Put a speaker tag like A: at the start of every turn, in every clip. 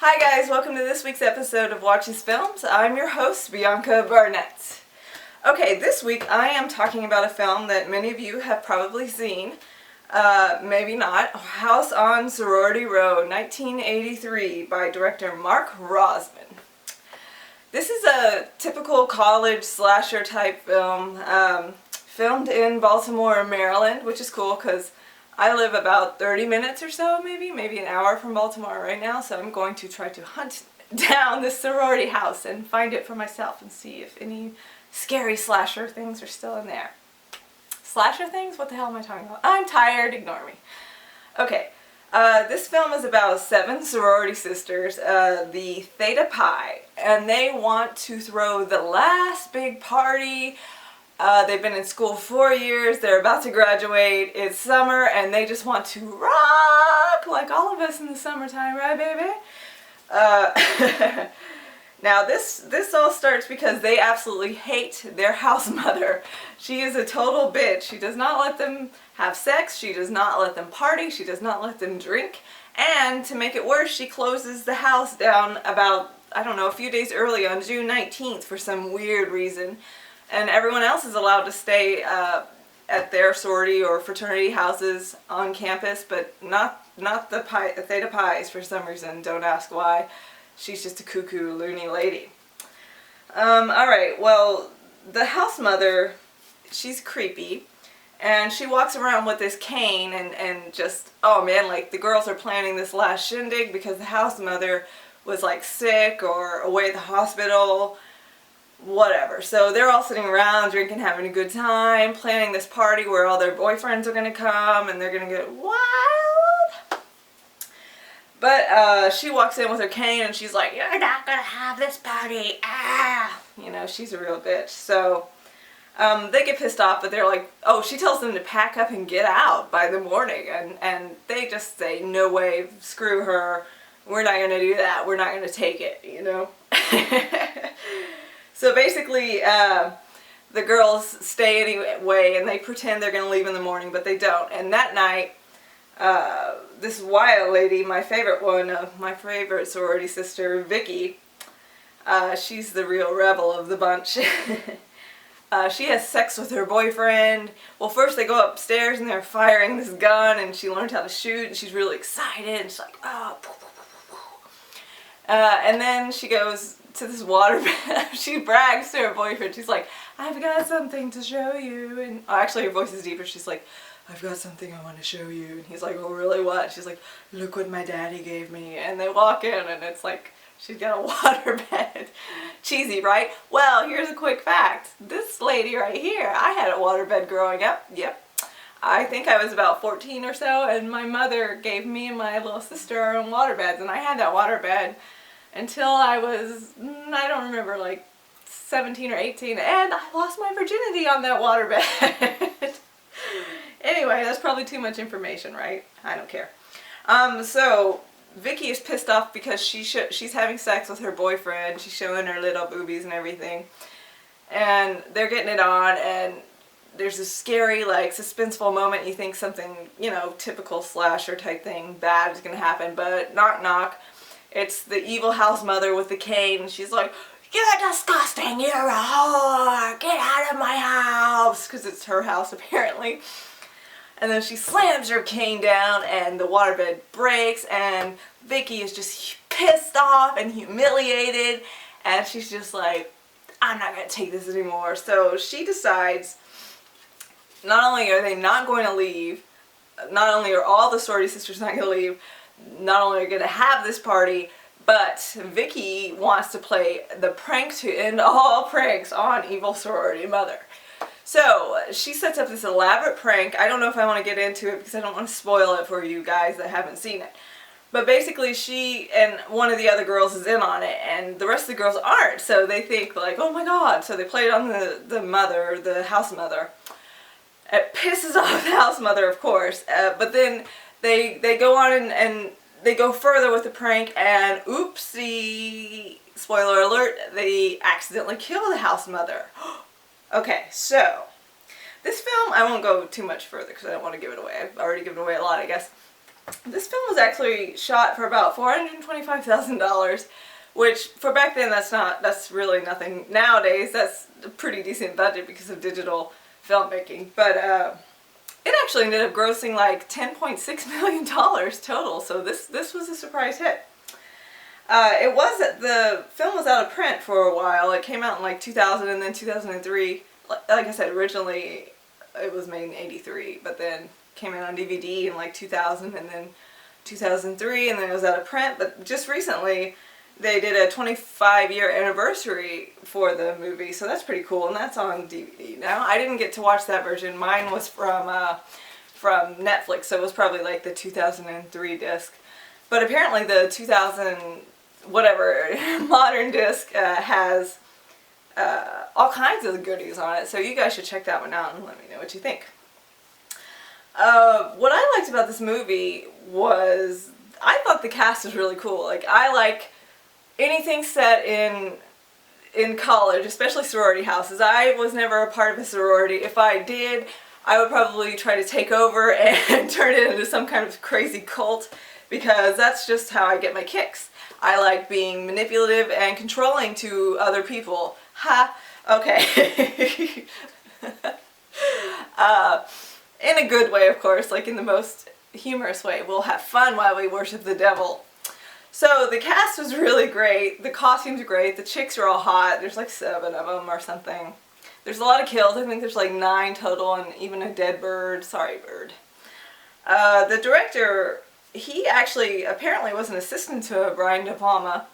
A: Hi guys, welcome to this week's episode of Watches Films. I'm your host, Bianca Barnett. Okay, this week I am talking about a film that many of you have probably seen, maybe not, House on Sorority Row, 1983 by director Mark Rosman. This is a typical college slasher type film, filmed in Baltimore, Maryland, which is cool because I live about 30 minutes or so, maybe an hour from Baltimore right now, so I'm going to try to hunt down this sorority house and find it for myself and see if any scary slasher things are still in there. Slasher things? What the hell am I talking about? I'm tired, ignore me. Okay, this film is about 7 sorority sisters, the Theta Pi, and they want to throw the last big party. They've been in school 4 years, they're about to graduate, it's summer, and they just want to rock like all of us in the summertime, right baby? Now this all starts because they absolutely hate their house mother. She is a total bitch. She does not let them have sex, she does not let them party, she does not let them drink, and to make it worse, she closes the house down about, I don't know, a few days early on June 19th for some weird reason. And everyone else is allowed to stay at their sorority or fraternity houses on campus, but not the Theta Pi's for some reason. Don't ask why. She's just a cuckoo, loony lady. Alright, well, the house mother, she's creepy, and she walks around with this cane and just, oh man, like the girls are planning this last shindig because the house mother was like sick or away at the hospital. Whatever. So they're all sitting around drinking, having a good time, planning this party where all their boyfriends are going to come and they're going to get wild. But she walks in with her cane and she's like, "You're not going to have this party." Ah! You know, she's a real bitch. So they get pissed off, but they're like, oh, she tells them to pack up and get out by the morning. And they just say, no way, screw her. We're not going to do that. We're not going to take it, you know. So basically, the girls stay anyway, and they pretend they're going to leave in the morning, but they don't. And that night, this wild lady, my favorite one, my favorite sorority sister, Vicky, she's the real rebel of the bunch. She has sex with her boyfriend. Well, first they go upstairs, and they're firing this gun, and she learned how to shoot, and she's really excited, and she's like, oh, and then she goes to this waterbed. She brags to her boyfriend. She's like, I've got something to show you. And oh, actually her voice is deeper. She's like, I've got something I want to show you. And he's like, oh really, what? She's like, look what my daddy gave me. And they walk in and it's like she's got a waterbed. Cheesy, right? Well, here's a quick fact. This lady right here, I had a waterbed growing up. Yep. I think I was about 14 or so, and my mother gave me and my little sister our own waterbeds, and I had that waterbed until I was, I don't remember, like 17 or 18, and I lost my virginity on that waterbed. Anyway, that's probably too much information, right? I don't care. So Vicky is pissed off because she's having sex with her boyfriend. She's showing her little boobies and everything, and they're getting it on, and there's this scary, like, suspenseful moment. You think something, you know, typical slasher type thing bad is gonna happen, but knock knock. It's the evil house mother with the cane, and she's like, you're disgusting, you're a whore, get out of my house, because it's her house apparently. And then she slams her cane down, and the waterbed breaks, and Vicky is just pissed off and humiliated, and she's just like, I'm not going to take this anymore. So she decides, not only are they not going to leave, not only are all the sorority sisters not going to leave, not only are going to have this party, but Vicky wants to play the prank to end all pranks on evil sorority mother. So she sets up this elaborate prank. I don't know if I want to get into it because I don't want to spoil it for you guys that haven't seen it. But basically she and one of the other girls is in on it, and the rest of the girls aren't. So they think like, oh my god. So they play it on the house mother. It pisses off the house mother, of course. But then they go on and they go further with the prank, and oopsie, spoiler alert, they accidentally kill the house mother. Okay, so this film, I won't go too much further because I don't want to give it away. I've already given away a lot, I guess. This film was actually shot for about $425,000, which for back then that's really nothing. Nowadays that's a pretty decent budget because of digital filmmaking. But it actually ended up grossing like $10.6 million total, so this was a surprise hit. The film was out of print for a while. It came out in like 2000 and then 2003. Like I said, originally it was made in '83, but then came out on DVD in like 2000 and then 2003, and then it was out of print. But just recently they did a 25-year anniversary for the movie, so that's pretty cool, and that's on DVD now. I didn't get to watch that version. Mine was from Netflix, so it was probably like the 2003 disc. But apparently the 2000 whatever modern disc has all kinds of goodies on it, so you guys should check that one out and let me know what you think. What I liked about this movie was I thought the cast was really cool. Like, I like anything set in college, especially sorority houses. I was never a part of a sorority. If I did, I would probably try to take over and turn it into some kind of crazy cult, because that's just how I get my kicks. I like being manipulative and controlling to other people. Ha! Okay. In a good way, of course, like in the most humorous way. We'll have fun while we worship the devil. So the cast was really great. The costumes are great. The chicks are all hot. There's like 7 of them or something. There's a lot of kills. I think there's like 9 total, and even a dead bird. Sorry, bird. The director, he actually apparently was an assistant to Brian De Palma,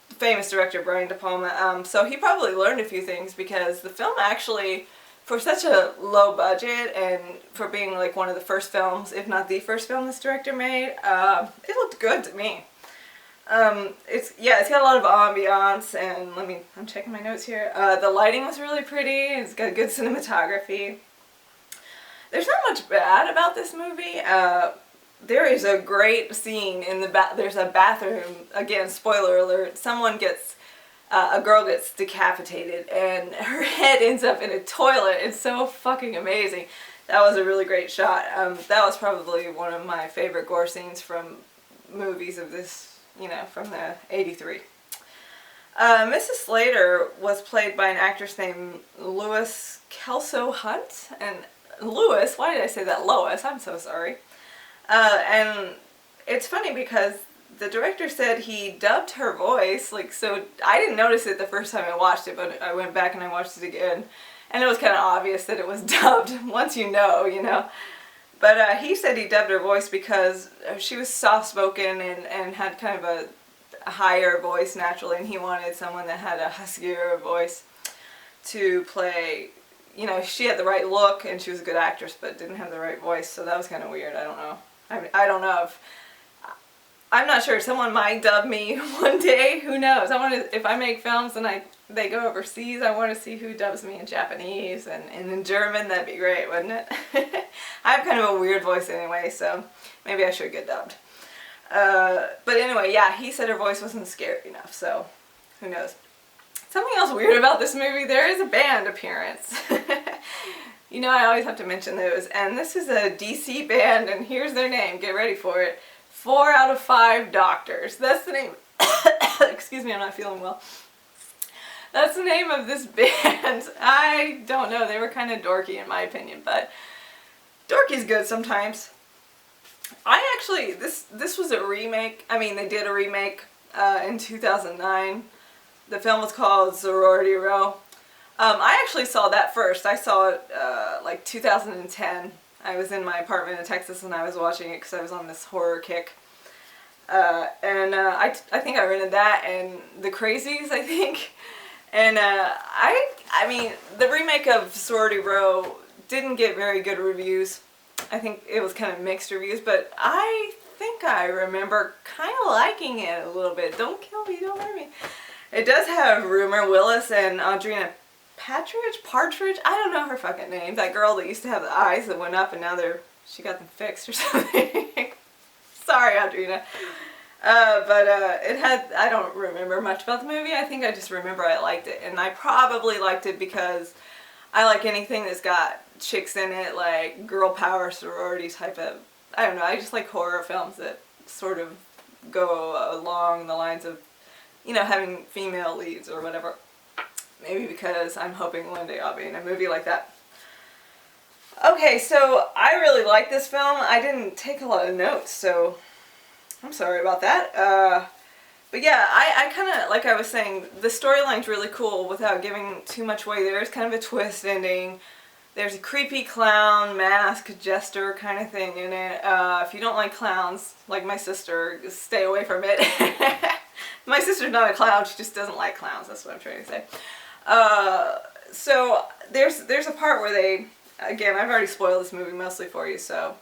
A: famous director Brian De Palma. So he probably learned a few things, because the film actually, for such a low budget and for being like one of the first films, if not the first film this director made, it looked good to me. It's got a lot of ambiance, and I'm checking my notes here. The lighting was really pretty. It's got good cinematography. There's not much bad about this movie. There is a great scene in there's a bathroom. Again, spoiler alert. A girl gets decapitated and her head ends up in a toilet. It's so fucking amazing. That was a really great shot. That was probably one of my favorite gore scenes from movies of this, from the '83. Mrs. Slater was played by an actress named Lois Kelso Hunt. And Lois, why did I say that? Lois, I'm so sorry. And it's funny because the director said he dubbed her voice, so I didn't notice it the first time I watched it, but I went back and I watched it again, and it was kind of obvious that it was dubbed once you know. But he said he dubbed her voice because she was soft-spoken and had kind of a higher voice naturally, and he wanted someone that had a huskier voice to play. She had the right look and she was a good actress, but didn't have the right voice, so that was kind of weird. I don't know. I don't know if... I'm not sure. Someone might dub me one day. Who knows? If I make films and they go overseas, I want to see who dubs me in Japanese and in German. That'd be great, wouldn't it? I have kind of a weird voice anyway, so maybe I should get dubbed. But anyway, yeah, he said her voice wasn't scary enough, so who knows. Something else weird about this movie, there is a band appearance. I always have to mention those. And this is a DC band, and here's their name. Get ready for it. 4 out of 5 Doctors. That's the name. Excuse me, I'm not feeling well. That's the name of this band. I don't know. They were kind of dorky in my opinion, but dorky's good sometimes. This was a remake. They did a remake in 2009. The film was called Sorority Row. I actually saw that first. I saw it like 2010. I was in my apartment in Texas and I was watching it because I was on this horror kick. I think I rented that and The Crazies, I think. And the remake of Sorority Row didn't get very good reviews. I think it was kind of mixed reviews, but I think I remember kind of liking it a little bit. Don't kill me, don't hurt me. It does have Rumor Willis and Audrina Partridge? I don't know her fucking name. That girl that used to have the eyes that went up and now she got them fixed or something. Sorry, Audrina. I don't remember much about the movie. I think I just remember I liked it. And I probably liked it because I like anything that's got chicks in it, like girl power sorority type of I don't know, I just like horror films that sort of go along the lines of, you know, having female leads or whatever. Maybe because I'm hoping one day I'll be in a movie like that. Okay, so I really like this film. I didn't take a lot of notes, so I'm sorry about that. But yeah, I kind of, like I was saying, the storyline's really cool without giving too much away. There's kind of a twist ending. There's a creepy clown, mask, jester kind of thing in it. If you don't like clowns, like my sister, stay away from it. My sister's not a clown, she just doesn't like clowns, that's what I'm trying to say. So there's a part where they, again, I've already spoiled this movie mostly for you, so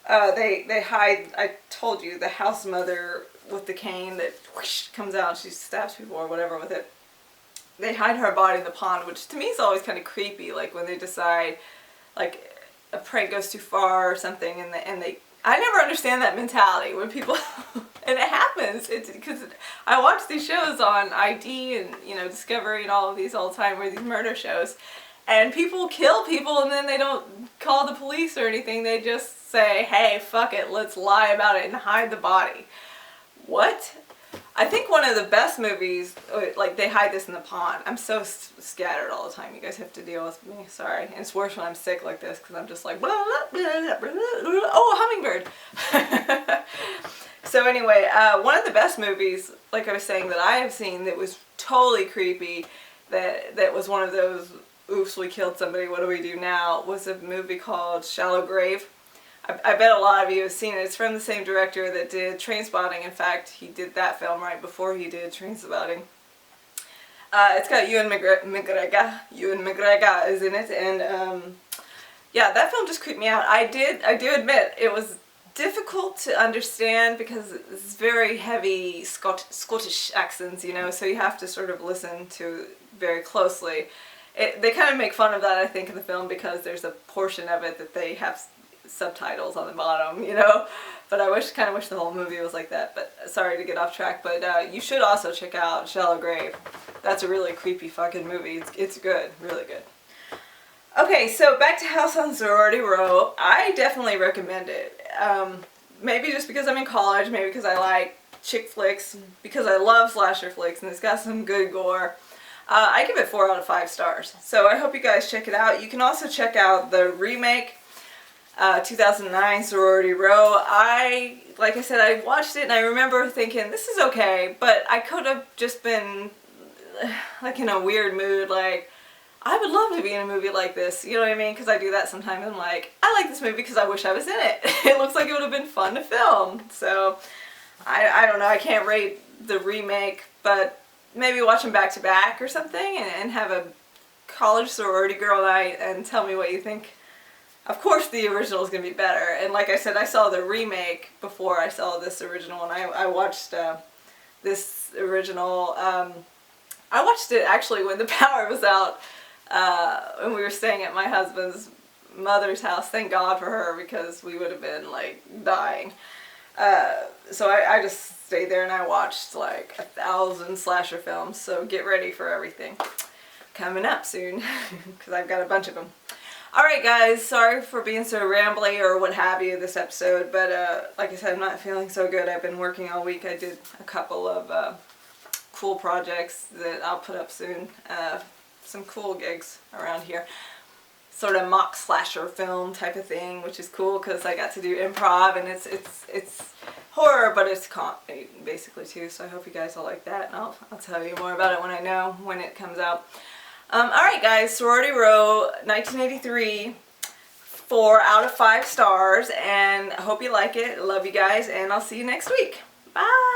A: they hide, I told you, the house mother with the cane that whoosh, comes out and she stabs people or whatever with it. They hide her body in the pond, which to me is always kind of creepy, like when they decide, like, a prank goes too far or something, and they I never understand that mentality when people, and it happens, it's because I watch these shows on ID and, you know, Discovery and all of these all the time, where these murder shows, and people kill people and then they don't call the police or anything, they just say, hey, fuck it, let's lie about it and hide the body. What? I think one of the best movies, like, they hide this in the pond. I'm so scattered all the time. You guys have to deal with me. Sorry. And it's worse when I'm sick like this because I'm just like, blah, blah, blah, blah, blah. Oh, a hummingbird. So anyway, one of the best movies, like I was saying, that I have seen that was totally creepy, that was one of those, oops, we killed somebody, what do we do now, was a movie called Shallow Grave. I bet a lot of you have seen it. It's from the same director that did Trainspotting. In fact, he did that film right before he did Trainspotting. It's got Ewan McGregor. Ewan McGregor is in it, and yeah, that film just creeped me out. I do admit it was difficult to understand because it's very heavy Scottish accents, you know, so you have to sort of listen to very closely. They kind of make fun of that, I think, in the film because there's a portion of it that they have subtitles on the bottom, you know, but I kind of wish the whole movie was like that. But sorry to get off track, but you should also check out Shallow Grave. That's a really creepy fucking movie. It's good, really good. Okay, so back to House on Sorority Row. I definitely recommend it. Maybe just because I'm in college, maybe because I like chick flicks, because I love slasher flicks, and it's got some good gore. I give it 4 out of 5 stars. So I hope you guys check it out. You can also check out the remake, 2009 Sorority Row. Like I said, I watched it and I remember thinking, this is okay, but I could have just been like in a weird mood, like, I would love to be in a movie like this, you know what I mean? Because I do that sometimes. I'm like, I like this movie because I wish I was in it. It looks like it would have been fun to film. So, I don't know, I can't rate the remake, but maybe watch them back to back or something and have a college sorority girl night and tell me what you think. Of course the original is going to be better, and like I said, I saw the remake before I saw this original, and I watched this original, I watched it actually when the power was out, and we were staying at my husband's mother's house. Thank God for her, because we would have been like dying. So I just stayed there and I watched like 1,000 slasher films, so get ready for everything coming up soon, because I've got a bunch of them. Alright guys, sorry for being so rambly or what have you this episode, but like I said, I'm not feeling so good. I've been working all week. I did a couple of cool projects that I'll put up soon. Some cool gigs around here. Sort of mock slasher film type of thing, which is cool because I got to do improv, and it's horror, but it's comedy basically too, so I hope you guys will like that, and I'll tell you more about it when I know when it comes out. Alright guys, Sorority Row, 1983, 4 out of 5 stars, and I hope you like it. I love you guys, and I'll see you next week. Bye!